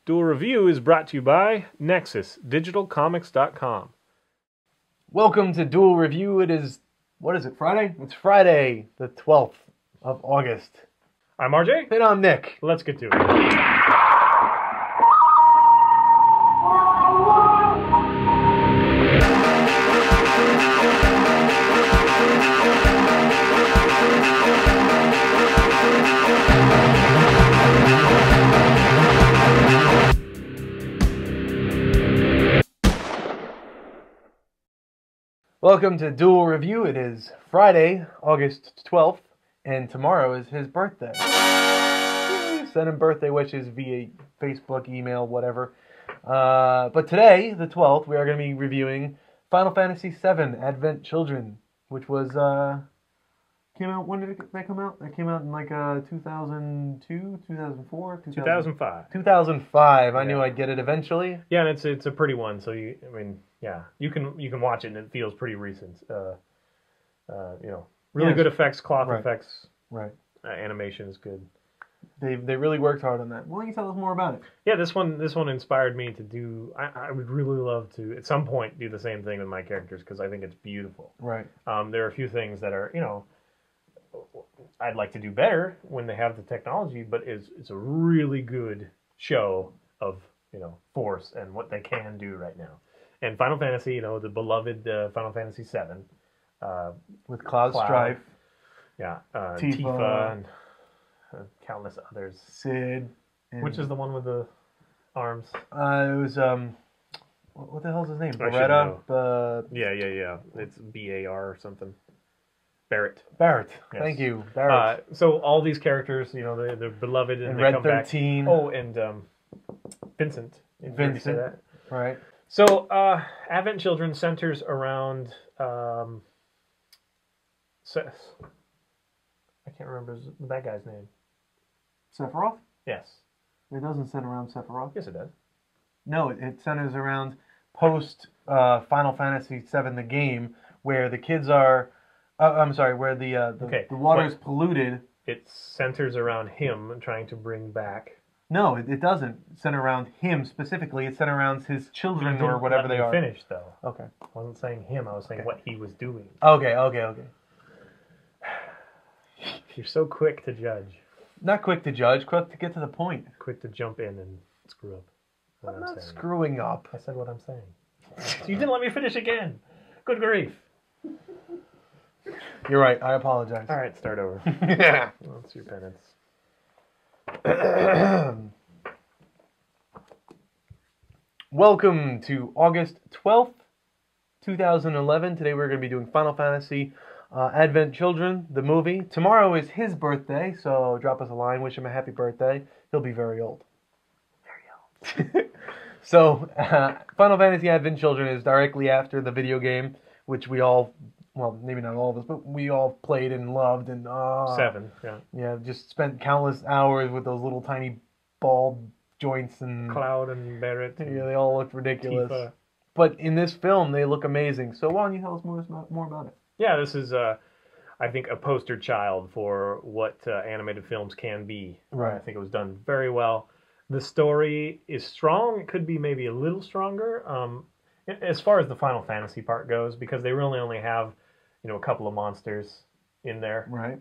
Duel Review is brought to you by NexusDigitalComics.com. Welcome to Duel Review. It is, what is it, Friday? It's Friday, the 12th of August. I'm RJ. And I'm Nick. Let's get to it. Welcome to Duel Review. It is Friday, August 12th, and tomorrow is his birthday. Send him birthday wishes via Facebook, email, whatever. But today, the 12th, we are going to be reviewing Final Fantasy VII Advent Children, which was, came out, when did that come out? That came out in like 2002, 2004? 2005. 2005. I Yeah. knew I'd get it eventually. Yeah, and it's a pretty one, so you can watch it and it feels pretty recent. Really Yes. good effects, cloth Right. effects, Right. animation is good. They really worked hard on that. Why don't you tell us more about it? Yeah, this one inspired me to do. I would really love to at some point do the same thing with my characters because I think it's beautiful. Right. There are a few things that are I'd like to do better when they have the technology, but it's a really good show of force and what they can do right now. And Final Fantasy, the beloved Final Fantasy VII, With Cloud Strife, Tifa, and countless others. Sid. And, Which is the one with the arms? it was, what the hell's his name? I should Beretta? Yeah. It's BAR or something. Barrett. Barrett. Yes. Thank you. Barrett. So all these characters, they're beloved and they Red come 13. back. Oh, and Vincent. Did you already say that? Right. So, Advent Children centers around Seth. I can't remember the bad guy's name. Sephiroth? Yes. It doesn't center around Sephiroth. Yes, it does. No, it centers around post Final Fantasy VII, the game, where the kids are. Where the water is polluted. It centers around him trying to bring back. No, it doesn't center around him specifically. It centers around his children or whatever they are. Finished though. Okay. I wasn't saying him. I was saying what he was doing. Okay. You're so quick to judge. Not quick to judge, quick to get to the point. Quick to jump in and screw up. I'm not screwing up. I said what I'm saying. So you didn't let me finish again. Good grief. You're right. I apologize. All right, start over. Yeah. That's your penance. Welcome to August 12th, 2011. Today we're going to be doing Final Fantasy Advent Children, the movie. Tomorrow is his birthday, so drop us a line, wish him a happy birthday. He'll be very old. Very old. So, Final Fantasy Advent Children is directly after the video game, which we all, well, maybe not all of us, but we all played and loved. And 7, yeah. Yeah, just spent countless hours with those little tiny bald joints and Cloud and Barrett. And yeah, they all looked ridiculous. Tifa. But in this film, they look amazing. So why don't you tell us more about it? Yeah, this is, I think, a poster child for what animated films can be. Right. I think it was done very well. The story is strong. It could be maybe a little stronger as far as the Final Fantasy part goes, because they really only have, a couple of monsters in there. Right.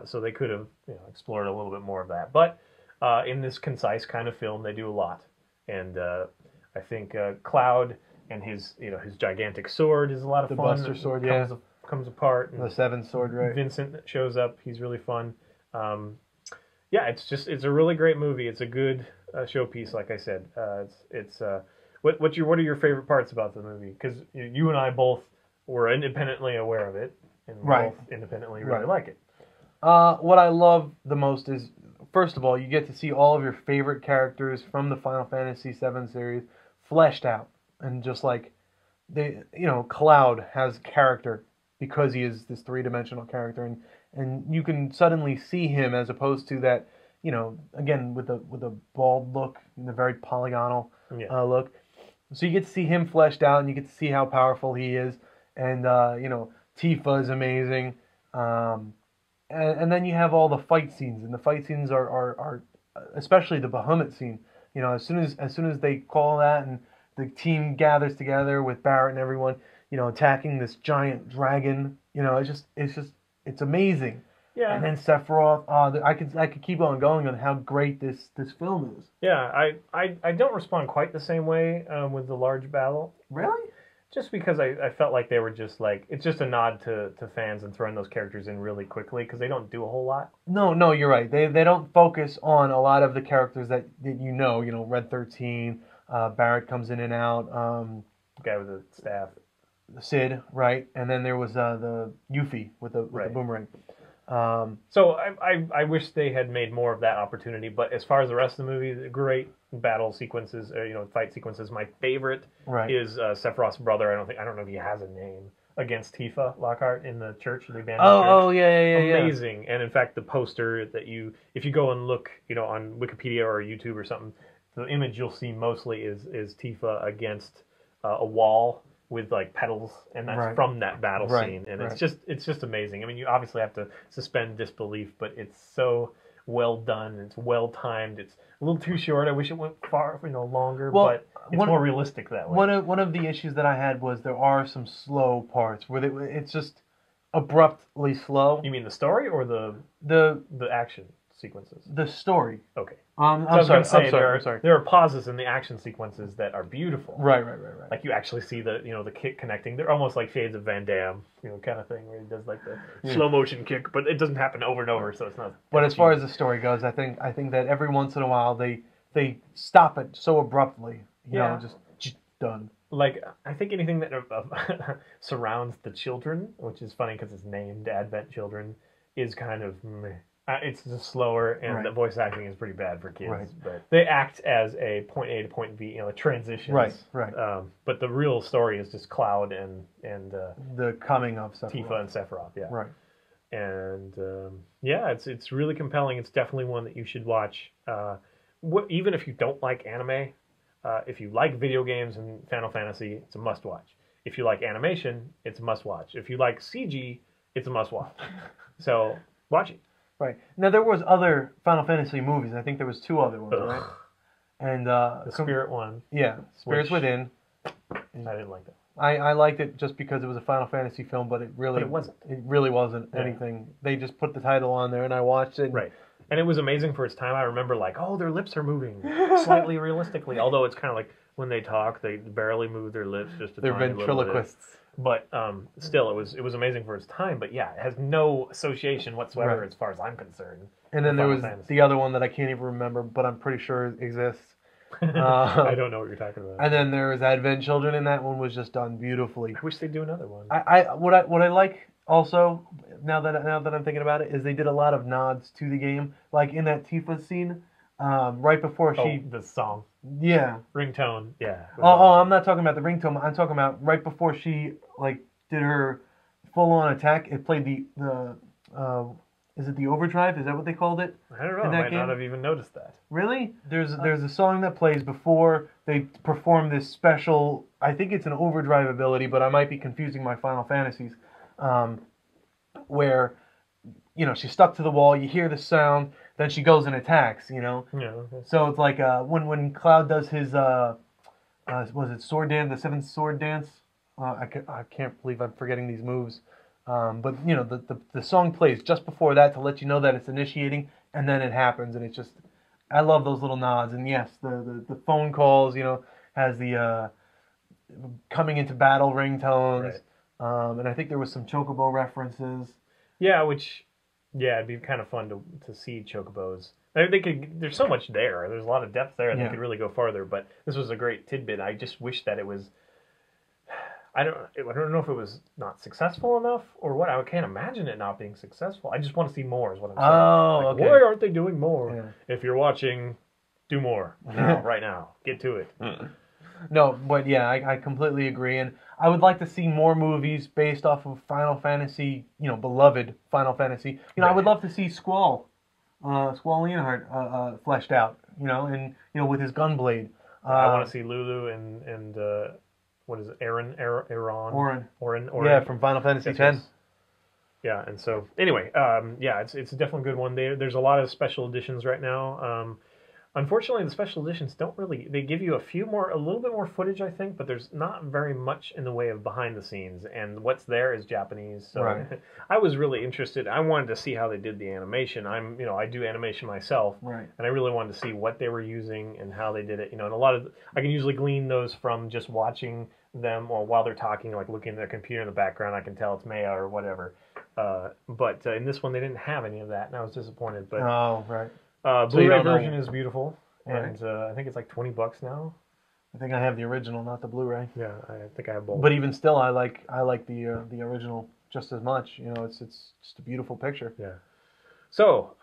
So they could have explored a little bit more of that. But in this concise kind of film, they do a lot. And I think Cloud and his gigantic sword is a lot of The fun. Buster Sword, comes apart. And The Seven Sword, right? Vincent shows up. He's really fun. It's a really great movie. It's a good showpiece, like I said. What are your favorite parts about the movie? Because you and I both were independently aware of it, and Right. both independently really Right. like it. What I love the most is, first of all, you get to see all of your favorite characters from the Final Fantasy VII series fleshed out. And just like, Cloud has character because he is this three-dimensional character. And you can suddenly see him as opposed to that, again, with a bald look and the very polygonal look. So you get to see him fleshed out and you get to see how powerful he is. And, Tifa is amazing. And then you have all the fight scenes, and the fight scenes are especially the Bahamut scene. You know, as soon as they call that and the team gathers together with Barrett and everyone, you know, attacking this giant dragon. You know, it's amazing. Yeah. And then Sephiroth. I could keep on going on how great this film is. Yeah, I don't respond quite the same way with the large battle. Really? Just because I felt like they were just like, it's just a nod to fans and throwing those characters in really quickly because they don't do a whole lot. No, you're right. They don't focus on a lot of the characters that you know, Red 13, Barrett comes in and out. Guy with the staff. Sid, right? And then there was the Yuffie with the boomerang. So I wish they had made more of that opportunity. But as far as the rest of the movie, the great battle sequences, fight sequences. My favorite is Sephiroth's brother. I don't know if he has a name, against Tifa Lockhart in the church, the abandoned church. Oh yeah. Amazing. And in fact, the poster that if you go and look, on Wikipedia or YouTube or something, the image you'll see mostly is Tifa against a wall with like petals, and that's from that battle scene, and it's just amazing. I mean, you obviously have to suspend disbelief, but it's so well done. It's well timed. It's a little too short. I wish it went far, longer, but it's more realistic that way. One of the issues that I had was there are some slow parts where it's just abruptly slow. You mean the story or the action sequences? The story. Okay. I'm sorry. There are pauses in the action sequences that are beautiful. Right. Like you actually see the kick connecting. They're almost like shades of Van Damme, kind of thing, where he does like the slow motion kick, but it doesn't happen over and over, so it's not. But as far as the story goes, I think that every once in a while they stop it so abruptly, just done. Like, I think anything that surrounds the children, which is funny because it's named Advent Children, is kind of meh. It's just slower, and the voice acting is pretty bad for kids. But they act as a point A to point B, transitions. Right. But the real story is just Cloud and the coming of Sephiroth. Tifa and Sephiroth. Yeah. Right. And it's really compelling. It's definitely one that you should watch. Even if you don't like anime, if you like video games and Final Fantasy, it's a must watch. If you like animation, it's a must watch. If you like CG, it's a must watch. So watch it. Right. Now, there was other Final Fantasy movies. I think there was 2 other ones, right? And the Spirit one. Yeah, Spirits Within. I didn't like that. I liked it just because it was a Final Fantasy film, but it wasn't. It really wasn't anything. They just put the title on there, and I watched it. Right. And it was amazing for its time. I remember their lips are moving slightly realistically, although it's kind of like when they talk, they barely move their lips just a They're tiny ventriloquists. But still, it was amazing for its time. But yeah, it has no association whatsoever as far as I'm concerned. And then there was the other one that I can't even remember, but I'm pretty sure it exists. I don't know what you're talking about. And then there was Advent Children, and that one was just done beautifully. I wish they'd do another one. What I like also now that I'm thinking about it is they did a lot of nods to the game, like in that Tifa scene, right before the song. Yeah. Ringtone. Yeah. I'm not talking about the ringtone. I'm talking about right before she did her full on attack. It played the is it the overdrive? Is that what they called it? I don't know. I might not have even noticed that. Really? There's a song that plays before they perform this special. I think it's an overdrive ability, but I might be confusing my Final Fantasies. Where she's stuck to the wall. You hear the sound. Then she goes and attacks, Yeah. So it's like when Cloud does his, was it sword dance, the 7th sword dance? I can't believe I'm forgetting these moves. But, the song plays just before that to let you know that it's initiating, and then it happens, and it's just, I love those little nods. And yes, the phone calls, has the coming into battle ringtones. Right. And I think there was some Chocobo references. Yeah, it'd be kind of fun to see Chocobos. There's so much there. There's a lot of depth there, and they could really go farther. But this was a great tidbit. I just wish that it was. I don't know if it was not successful enough or what. I can't imagine it not being successful. I just want to see more. Is what I'm saying. Oh, okay. Why aren't they doing more? Yeah. If you're watching, do more now, right now. Get to it. No, but yeah, I completely agree, and I would like to see more movies based off of Final Fantasy, beloved Final Fantasy. I would love to see Squall Leonhardt fleshed out, and with his gunblade. I want to see Lulu and what is it, Orin. Yeah, from Final Fantasy X. Yeah, and so anyway, it's definitely a good one. There's a lot of special editions right now. Unfortunately, the special editions don't really. They give you a little bit more footage, I think, but there's not very much in the way of behind the scenes, and what's there is Japanese. So Right. I was really interested. I wanted to see how they did the animation. I do animation myself, Right. and I really wanted to see what they were using and how they did it. And a lot of I can usually glean those from just watching them, or while they're talking, like looking at their computer in the background, I can tell it's Maya or whatever. But in this one, they didn't have any of that, and I was disappointed. But Oh, right. Blu-ray don't know. version is beautiful, Right. and I think it's like $20 now. I think I have the original, not the Blu-ray. Yeah, I think I have both. But even still, I like the original just as much. It's just a beautiful picture. Yeah. So,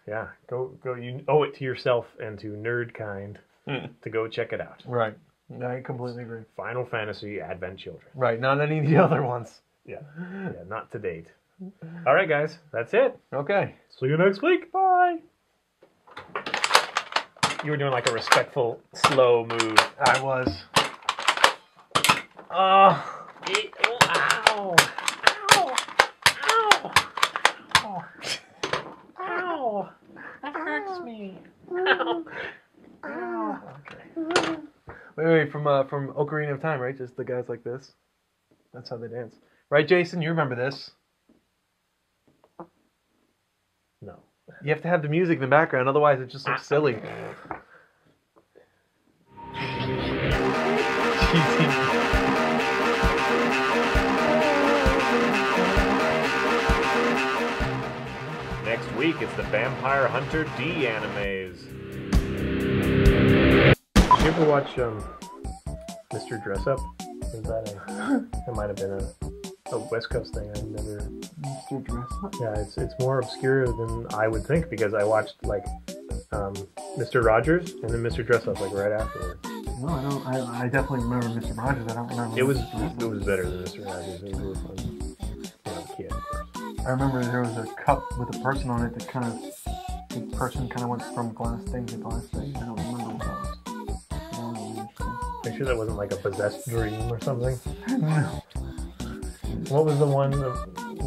yeah, go. You owe it to yourself and to Nerdkind to go check it out. Right. I completely agree. Final Fantasy Advent Children. Right. Not any of the other ones. Yeah, not to date. All right, guys, that's it. Okay. See you next week. Bye. You were doing like a respectful, slow move. I was. Ow! Ow! Ow! Ow! Ow! That hurts me. Ow! Ow! Okay. Wait, from Ocarina of Time, right? Just the guys like this. That's how they dance. Right, Jason? You remember this. No. You have to have the music in the background, otherwise it just looks silly. Next week, it's the Vampire Hunter D animes. Did you ever watch Mr. Dress Up? Is that it might have been a West Coast thing. I never. Mr. Dress Up? Yeah, it's more obscure than I would think because I watched like Mr. Rogers and then Mr. Dress Up like right afterwards. No, I don't. I definitely remember Mr. Rogers. I don't remember. It was Mr. Dress Up. it was better than Mr. Rogers. It was really fun. When I was a kid, of course. I remember there was a cup with a person on it that the person kind of went from glass thing to glass thing. I don't remember what that was. That was really interesting. Make sure that wasn't like a possessed dream or something. No. What was the one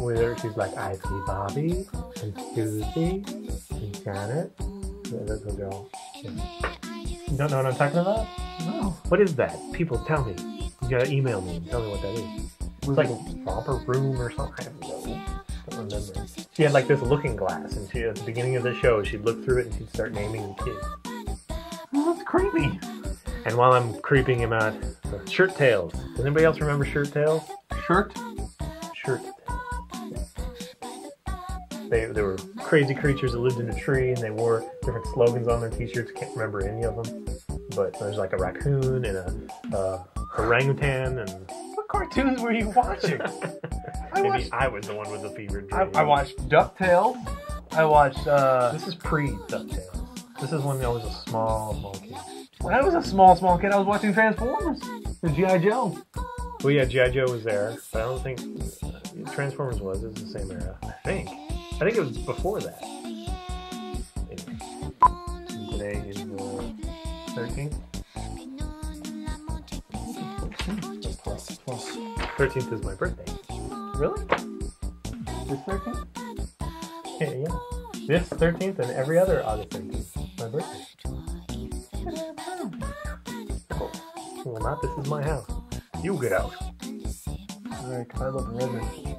where she's like, I see Bobby and Susie and Janet? That's a girl. Yeah. You don't know what I'm talking about? No. What is that? People, tell me. You gotta email me and tell me what that is. It's like Romper Room or something. I don't know. Don't remember. She had like this looking glass, and at the beginning of the show, she'd look through it and she'd start naming the kids. Oh, that's creepy. And while I'm creeping him out, Shirt Tails. Does anybody else remember Shirt Tails? Shirt? Shirt. They were crazy creatures that lived in a tree, and they wore different slogans on their t-shirts. Can't remember any of them. But there's like a raccoon and a orangutan and... What cartoons were you watching? Maybe I was the one with the fever dream. I watched DuckTales. I watched, This is pre-DuckTales. This is when I was a small kid. When I was a small kid, I was watching Transformers. And G.I. Joe. Well, yeah, G.I. Joe was there, but I don't think Transformers was. It was the same era. I think it was before that. Anyway. Today is the 13th. 13th is my birthday. Really? This 13th? Yeah. This 13th and every other August 13th. My birthday. Well, not this is my house. You get out. Alright, 'cause I live in Redmond.